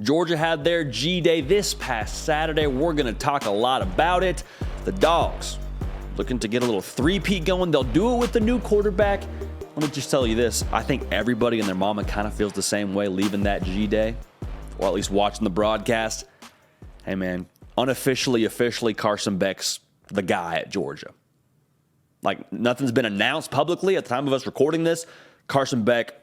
Georgia had their G-Day this past Saturday. We're going to talk a lot about it. The Dogs looking to get a little three-peat going. They'll do it with the new quarterback. Let me just tell you this. I think everybody and their mama kind of feels the same way leaving that G-Day, or at least watching the broadcast. Hey, man, officially, Carson Beck's the guy at Georgia. Like, nothing's been announced publicly at the time of us recording this. Carson Beck,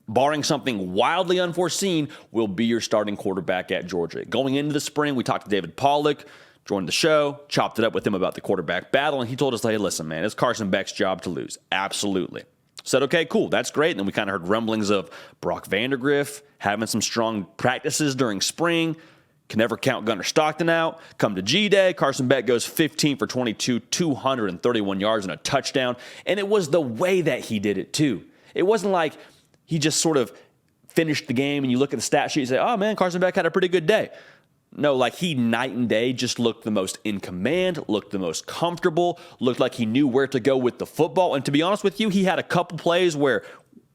barring something wildly unforeseen, will be your starting quarterback at Georgia. Going into the spring, we talked to David Pollock, joined the show, chopped it up with him about the quarterback battle, and he told us, hey, listen, man, it's Carson Beck's job to lose. Absolutely. Said, okay, cool, that's great. And then we kind of heard rumblings of Brock Vandergriff having some strong practices during spring. Can never count Gunnar Stockton out. Come to G-Day, Carson Beck goes 15 for 22, 231 yards and a touchdown. And it was the way that he did it, too. It wasn't like he just sort of finished the game and you look at the stat sheet and say, oh, man, Carson Beck had a pretty good day. No, like he night and day just looked the most in command, looked the most comfortable, looked like he knew where to go with the football. And to be honest with you, he had a couple plays where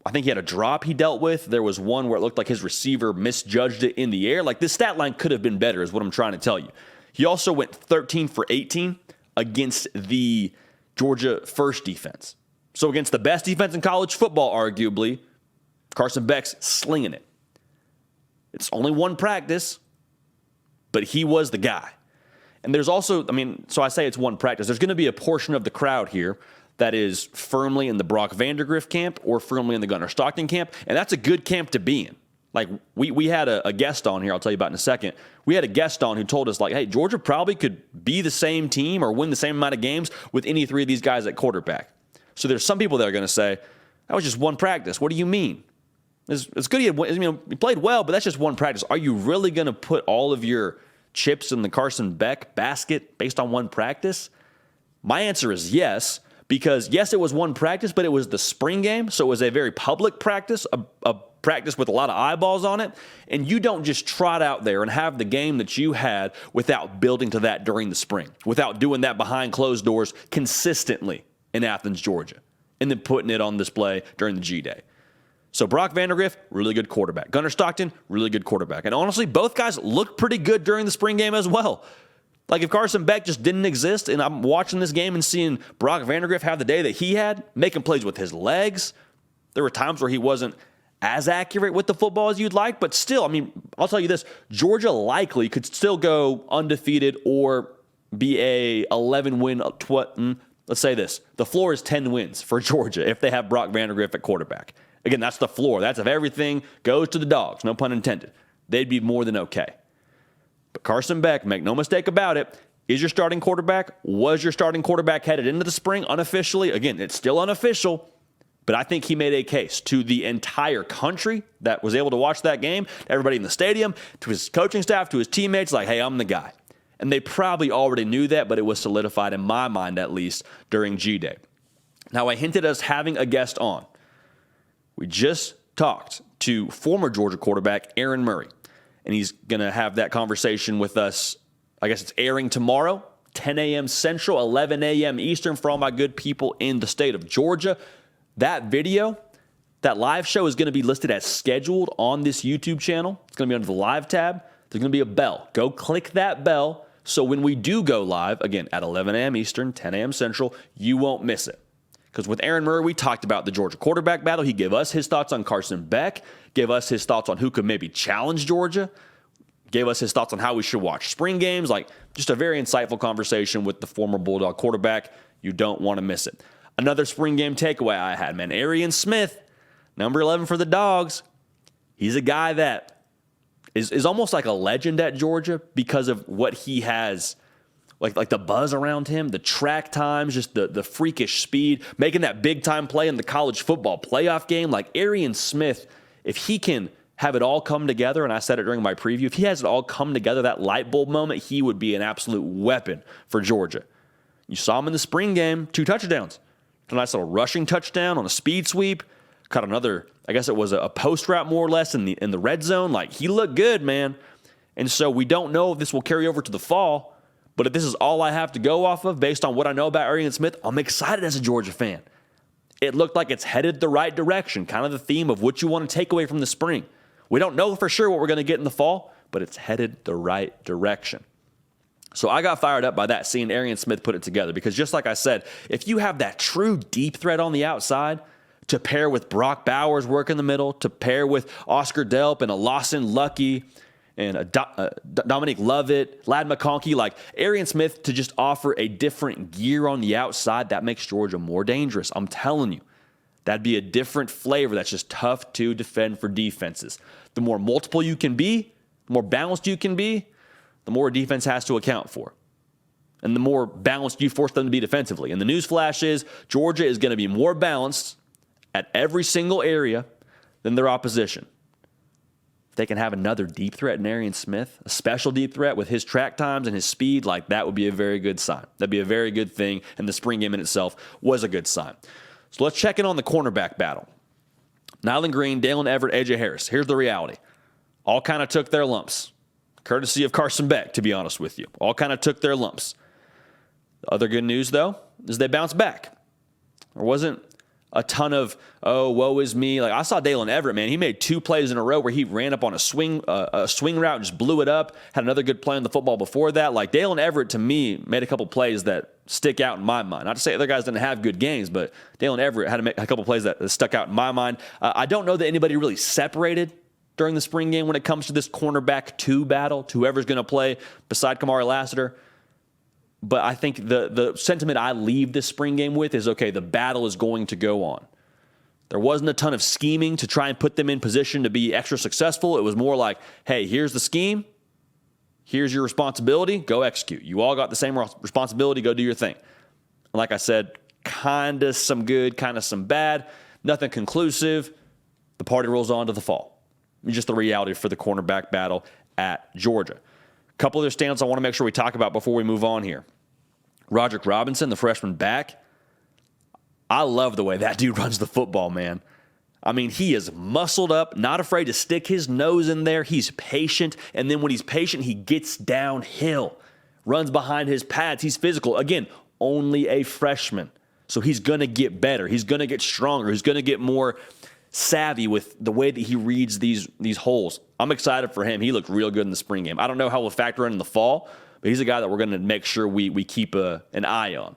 I think he had a drop he dealt with. There was one where it looked like his receiver misjudged it in the air. Like, this stat line could have been better is what I'm trying to tell you. He also went 13 for 18 against the Georgia first defense. So against the best defense in college football, arguably, Carson Beck's slinging it. It's only one practice, but he was the guy. And there's also, so I say it's one practice. There's going to be a portion of the crowd here that is firmly in the Brock Vandergriff camp or firmly in the Gunnar Stockton camp, and that's a good camp to be in. Like, we had a guest on here, I'll tell you about in a second. We had a guest on who told us, like, hey, Georgia probably could be the same team or win the same amount of games with any three of these guys at quarterback. So there's some people that are going to say, that was just one practice. What do you mean? It's good he played well, but that's just one practice. Are you really going to put all of your chips in the Carson Beck basket based on one practice? My answer is yes, because yes, it was one practice, but it was the spring game, so it was a very public practice, a practice with a lot of eyeballs on it, and you don't just trot out there and have the game that you had without building to that during the spring, without doing that behind closed doors consistently in Athens, Georgia, and then putting it on display during the G-Day. So Brock Vandergriff, really good quarterback. Gunnar Stockton, really good quarterback. And honestly, both guys looked pretty good during the spring game as well. Like, if Carson Beck just didn't exist and I'm watching this game and seeing Brock Vandergriff have the day that he had, making plays with his legs, there were times where he wasn't as accurate with the football as you'd like, but still, I'll tell you this, Georgia likely could still go undefeated or be a 11-win, let's say this, the floor is 10 wins for Georgia if they have Brock Vandergriff at quarterback. Again, that's the floor. That's if everything goes to the Dogs, no pun intended. They'd be more than okay. But Carson Beck, make no mistake about it, is your starting quarterback, was your starting quarterback headed into the spring unofficially. Again, it's still unofficial, but I think he made a case to the entire country that was able to watch that game, to everybody in the stadium, to his coaching staff, to his teammates, like, hey, I'm the guy. And they probably already knew that, but it was solidified in my mind, at least, during G-Day. Now, I hinted at us having a guest on. We just talked to former Georgia quarterback Aaron Murray, and he's going to have that conversation with us. I guess it's airing tomorrow, 10 a.m. Central, 11 a.m. Eastern for all my good people in the state of Georgia. That video, that live show is going to be listed as scheduled on this YouTube channel. It's going to be under the live tab. There's going to be a bell. Go click that bell so when we do go live, again, at 11 a.m. Eastern, 10 a.m. Central, you won't miss it. Because with Aaron Murray, we talked about the Georgia quarterback battle. He gave us his thoughts on Carson Beck, gave us his thoughts on who could maybe challenge Georgia, gave us his thoughts on how we should watch spring games. Like, just a very insightful conversation with the former Bulldog quarterback. You don't want to miss it. Another spring game takeaway I had, man. Arian Smith, number 11 for the Dogs. He's a guy that is almost like a legend at Georgia because of what he has. Like the buzz around him, the track times, just the freakish speed, making that big-time play in the college football playoff game. Like, Arian Smith, if he can have it all come together, and I said it during my preview, if he has it all come together, that light bulb moment, he would be an absolute weapon for Georgia. You saw him in the spring game, 2 touchdowns. A nice little rushing touchdown on a speed sweep. Caught another, I guess it was a post route more or less in the red zone. Like, he looked good, man. And so we don't know if this will carry over to the fall. But if this is all I have to go off of based on what I know about Arian Smith, I'm excited as a Georgia fan. It looked like it's headed the right direction, kind of the theme of what you want to take away from the spring. We don't know for sure what we're going to get in the fall, but it's headed the right direction. So I got fired up by that, seeing Arian Smith put it together, because just like I said, if you have that true deep threat on the outside to pair with Brock Bowers work in the middle, to pair with Oscar Delp and a Lawson Lucky and a Dominique Lovett, Ladd McConkey, like Arian Smith to just offer a different gear on the outside, that makes Georgia more dangerous. I'm telling you, that'd be a different flavor that's just tough to defend for defenses. The more multiple you can be, the more balanced you can be, the more a defense has to account for. And the more balanced you force them to be defensively. And the news flash is Georgia is going to be more balanced at every single area than their opposition. If they can have another deep threat in Arian Smith, a special deep threat with his track times and his speed, like that would be a very good sign. That'd be a very good thing, and the spring game in itself was a good sign. So let's check in on the cornerback battle. Nyland Green, Dalen Everett, A.J. Harris. Here's the reality. All kind of took their lumps. Courtesy of Carson Beck, to be honest with you. All kind of took their lumps. The other good news, though, is they bounced back. There wasn't a ton of, oh, woe is me. Like, I saw Dalen Everett, man. He made 2 plays in a row where he ran up on a swing route and just blew it up. Had another good play on the football before that. Like, Dalen Everett, to me, made a couple plays that stick out in my mind. Not to say other guys didn't have good games, but Dalen Everett had to make a couple plays that stuck out in my mind. I don't know that anybody really separated during the spring game when it comes to this cornerback 2 battle, to whoever's going to play beside Kamari Lassiter. But I think the sentiment I leave this spring game with is, okay, the battle is going to go on. There wasn't a ton of scheming to try and put them in position to be extra successful. It was more like, hey, here's the scheme. Here's your responsibility. Go execute. You all got the same responsibility. Go do your thing. And like I said, kind of some good, kind of some bad. Nothing conclusive. The party rolls on to the fall. Just the reality for the cornerback battle at Georgia. A couple of their standouts I want to make sure we talk about before we move on here. Roderick Robinson, the freshman back. I love the way that dude runs the football, man. I mean, he is muscled up, not afraid to stick his nose in there. He's patient, and then when he's patient, he gets downhill, runs behind his pads. He's physical. Again, only a freshman, so he's going to get better. He's going to get stronger. He's going to get more savvy with the way that he reads these holes. I'm excited for him. He looked real good in the spring game. I don't know how we'll factor in the fall, but he's a guy that we're going to make sure we keep an eye on.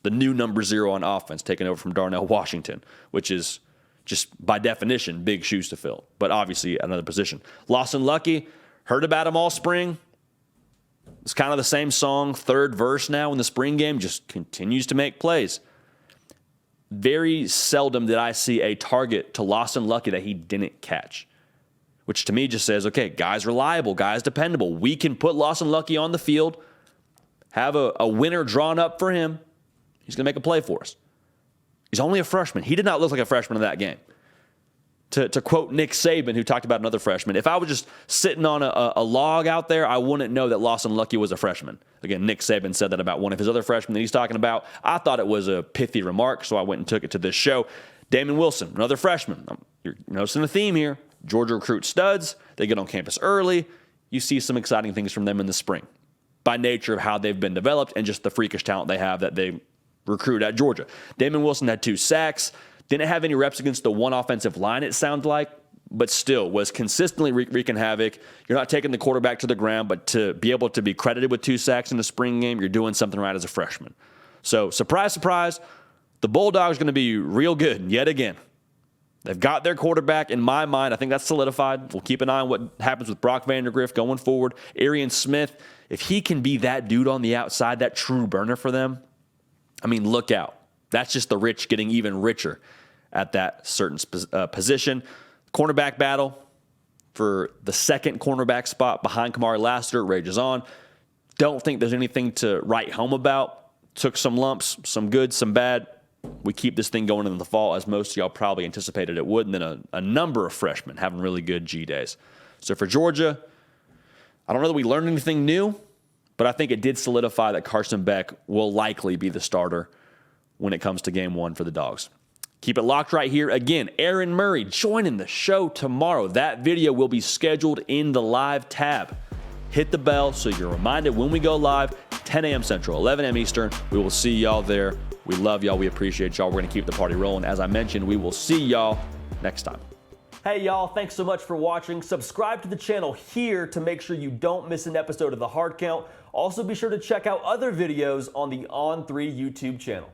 The new number 0 on offense, taken over from Darnell Washington, which is just by definition big shoes to fill, but obviously another position. Lawson Lucky, heard about him all spring. It's kind of the same song, 3rd verse now in the spring game, just continues to make plays. Very seldom did I see a target to Lawson Lucky that he didn't catch, which to me just says, okay, guy's reliable, guy's dependable. We can put Lawson Lucky on the field, have a winner drawn up for him. He's going to make a play for us. He's only a freshman. He did not look like a freshman in that game. To quote Nick Saban, who talked about another freshman, if I was just sitting on a log out there, I wouldn't know that Lawson Lucky was a freshman. Again, Nick Saban said that about one of his other freshmen that he's talking about. I thought it was a pithy remark, so I went and took it to this show. Damon Wilson, another freshman. You're noticing a theme here. Georgia recruits studs. They get on campus early. You see some exciting things from them in the spring by nature of how they've been developed and just the freakish talent they have that they recruit at Georgia. Damon Wilson had 2 sacks. Didn't have any reps against the one offensive line, it sounded like, but still was consistently wreaking havoc. You're not taking the quarterback to the ground, but to be able to be credited with 2 sacks in the spring game, you're doing something right as a freshman. So, surprise, surprise, the Bulldogs are going to be real good yet again. They've got their quarterback in my mind. I think that's solidified. We'll keep an eye on what happens with Brock Vandergriff going forward. Arian Smith, if he can be that dude on the outside, that true burner for them, I mean, look out. That's just the rich getting even richer at that certain position. Cornerback battle for the second cornerback spot behind Kamari Lassiter rages on. Don't think there's anything to write home about. Took some lumps, some good, some bad. We keep this thing going into the fall, as most of y'all probably anticipated it would, and then a number of freshmen having really good G days. So for Georgia, I don't know that we learned anything new, but I think it did solidify that Carson Beck will likely be the starter when it comes to game 1 for the Dogs. Keep it locked right here. Again, Aaron Murray joining the show tomorrow. That video will be scheduled in the live tab. Hit the bell so you're reminded when we go live, 10 a.m. Central, 11 a.m. Eastern. We will see y'all there. We love y'all. We appreciate y'all. We're going to keep the party rolling. As I mentioned, we will see y'all next time. Hey y'all, thanks so much for watching. Subscribe to the channel here to make sure you don't miss an episode of The Hard Count. Also be sure to check out other videos on the On3 YouTube channel.